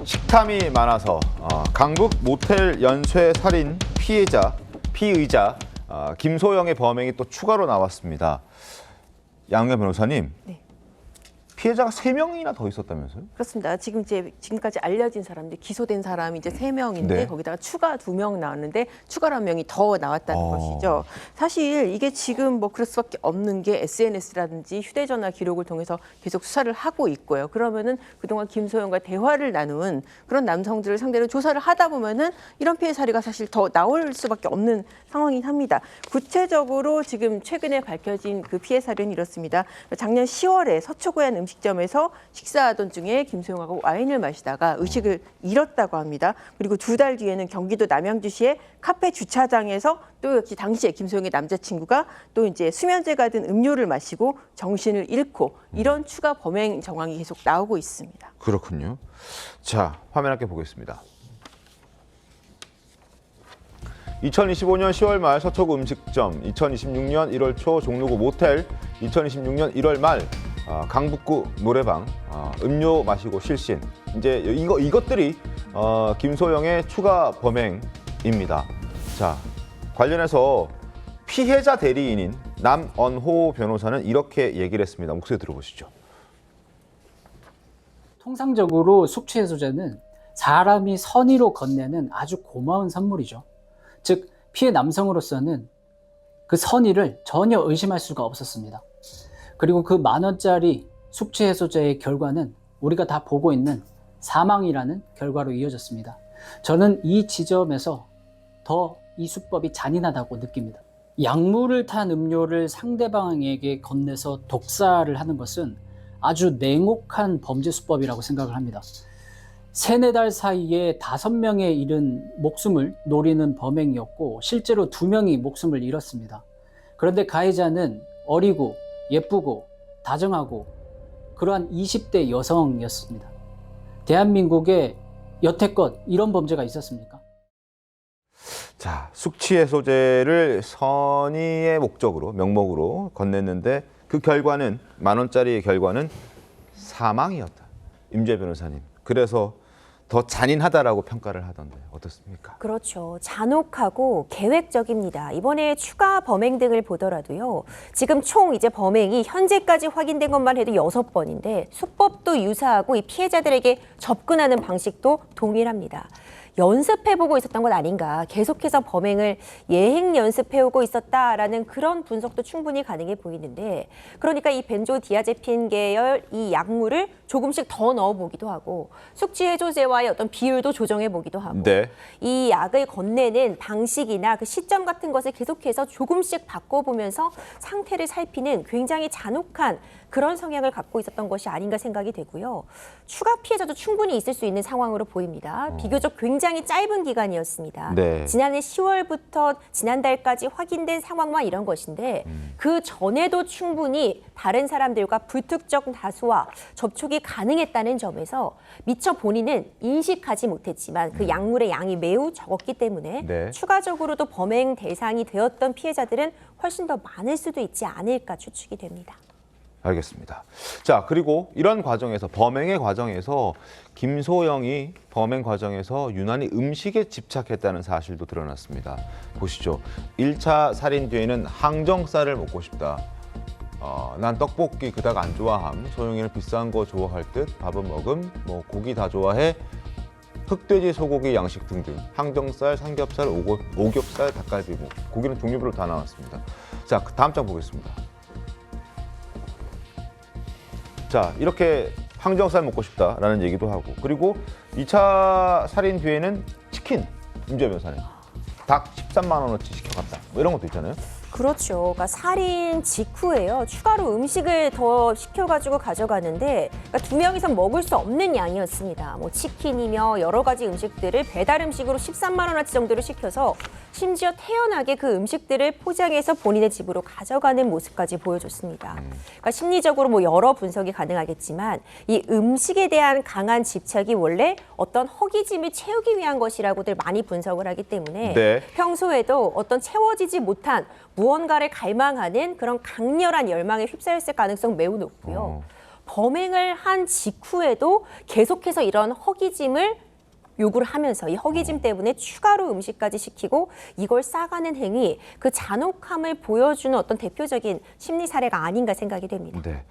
식탐이 많아서 강북 모텔 연쇄 살인 피의자 김소영의 범행이 또 추가로 나왔습니다. 양현 변호사님, 네. 피해자가 3명이나 더 있었다면서요? 그렇습니다. 지금까지 알려진 사람들 기소된 사람이 이제 3명인데 네. 거기다가 추가 2명 나왔는데 추가로 1명이 더 나왔다는 것이죠. 사실 이게 지금 뭐 그럴 수밖에 없는 게 SNS라든지 휴대전화 기록을 통해서 계속 수사를 하고 있고요. 그러면은 그동안 김소영과 대화를 나눈 그런 남성들을 상대로 조사를 하다 보면은 이런 피해 사례가 사실 더 나올 수밖에 없는 상황이긴 합니다. 구체적으로 지금 최근에 밝혀진 그 피해 사례는 이렇습니다. 작년 10월에 서초구의 한 음식점에서 식사하던 중에 김소영하고 와인을 마시다가 의식을 잃었다고 합니다. 그리고 2달 뒤에는 경기도 남양주시의 카페 주차장에서 또 역시 당시에 김소영의 남자친구가 또 이제 수면제가 든 음료를 마시고 정신을 잃고 이런 추가 범행 정황이 계속 나오고 있습니다. 그렇군요. 자, 화면 함께 보겠습니다. 2025년 10월 말 서초구 음식점, 2026년 1월 초 종로구 모텔, 2026년 1월 말 강북구 노래방, 음료 마시고 실신. 이제 이것들이 김소영의 추가 범행입니다. 자, 관련해서 피해자 대리인인 남언호 변호사는 이렇게 얘기를 했습니다. 목소리 들어보시죠. 통상적으로 숙취해소제는 사람이 선의로 건네는 아주 고마운 선물이죠. 즉, 피해 남성으로서는 그 선의를 전혀 의심할 수가 없었습니다. 그리고 그 10,000원짜리 숙취해소제의 결과는 우리가 다 보고 있는 사망이라는 결과로 이어졌습니다. 저는 이 지점에서 더 이 수법이 잔인하다고 느낍니다. 약물을 탄 음료를 상대방에게 건네서 독사를 하는 것은 아주 냉혹한 범죄 수법이라고 생각을 합니다. 3-4달 사이에 5명에 이른 목숨을 노리는 범행이었고 실제로 2명이 목숨을 잃었습니다. 그런데 가해자는 어리고 예쁘고 다정하고 그러한 20대 여성이었습니다. 대한민국에 여태껏 이런 범죄가 있었습니까? 자, 숙취해소제를 선의의 목적으로, 명목으로 건넸는데 그 결과는 10,000원짜리의 결과는 사망이었다. 임재 변호사님. 그래서 더 잔인하다라고 평가를 하던데 어떻습니까? 그렇죠. 잔혹하고 계획적입니다. 이번에 추가 범행 등을 보더라도요. 지금 총 이제 범행이 현재까지 확인된 것만 해도 6번인데 수법도 유사하고 이 피해자들에게 접근하는 방식도 동일합니다. 연습해보고 있었던 것 아닌가, 계속해서 범행을 예행 연습해오고 있었다라는 그런 분석도 충분히 가능해 보이는데, 그러니까 이 벤조디아제핀 계열 이 약물을 조금씩 더 넣어보기도 하고 숙취해소제와의 어떤 비율도 조정해보기도 하고 네. 이 약을 건네는 방식이나 그 시점 같은 것을 계속해서 조금씩 바꿔보면서 상태를 살피는 굉장히 잔혹한 그런 성향을 갖고 있었던 것이 아닌가 생각이 되고요. 추가 피해자도 충분히 있을 수 있는 상황으로 보입니다. 비교적 굉장히 짧은 기간이었습니다. 네. 지난해 10월부터 지난달까지 확인된 상황만 이런 것인데 그 전에도 충분히 다른 사람들과 불특정 다수와 접촉이 가능했다는 점에서 미처 본인은 인식하지 못했지만 그 약물의 양이 매우 적었기 때문에 네. 추가적으로도 범행 대상이 되었던 피해자들은 훨씬 더 많을 수도 있지 않을까 추측이 됩니다. 알겠습니다. 자, 그리고 이런 과정에서, 범행의 과정에서 김소영이 범행 과정에서 유난히 음식에 집착했다는 사실도 드러났습니다. 보시죠. 1차 살인 뒤에는 항정살을 먹고 싶다. 난 떡볶이 그닥 안 좋아함. 소영이는 비싼 거 좋아할 듯. 밥은 먹음. 뭐 고기 다 좋아해. 흑돼지, 소고기, 양식 등등. 항정살, 삼겹살, 오겹살, 닭갈비. 고기는 종류별로 다 나왔습니다. 자, 다음 장 보겠습니다. 자, 이렇게 항정살 먹고 싶다라는 얘기도 하고, 그리고 2차 살인 뒤에는 치킨, 임재 변호사님. 닭 13만 원어치 시켜갔다. 뭐 이런 것도 있잖아요. 그렇죠. 그러니까 살인 직후에요. 추가로 음식을 더 시켜가지고 가져가는데 그러니까 2명 이상 먹을 수 없는 양이었습니다. 뭐 치킨이며 여러 가지 음식들을 배달 음식으로 13만 원어치 정도를 시켜서 심지어 태연하게 그 음식들을 포장해서 본인의 집으로 가져가는 모습까지 보여줬습니다. 그러니까 심리적으로 뭐 여러 분석이 가능하겠지만 이 음식에 대한 강한 집착이 원래 어떤 허기짐을 채우기 위한 것이라고들 많이 분석을 하기 때문에 네. 평소에도 어떤 채워지지 못한 무언가를 갈망하는 그런 강렬한 열망에 휩싸였을 가능성 매우 높고요. 범행을 한 직후에도 계속해서 이런 허기짐을 요구를 하면서 이 허기짐 때문에 추가로 음식까지 시키고 이걸 싸가는 행위, 그 잔혹함을 보여주는 어떤 대표적인 심리 사례가 아닌가 생각이 됩니다. 네.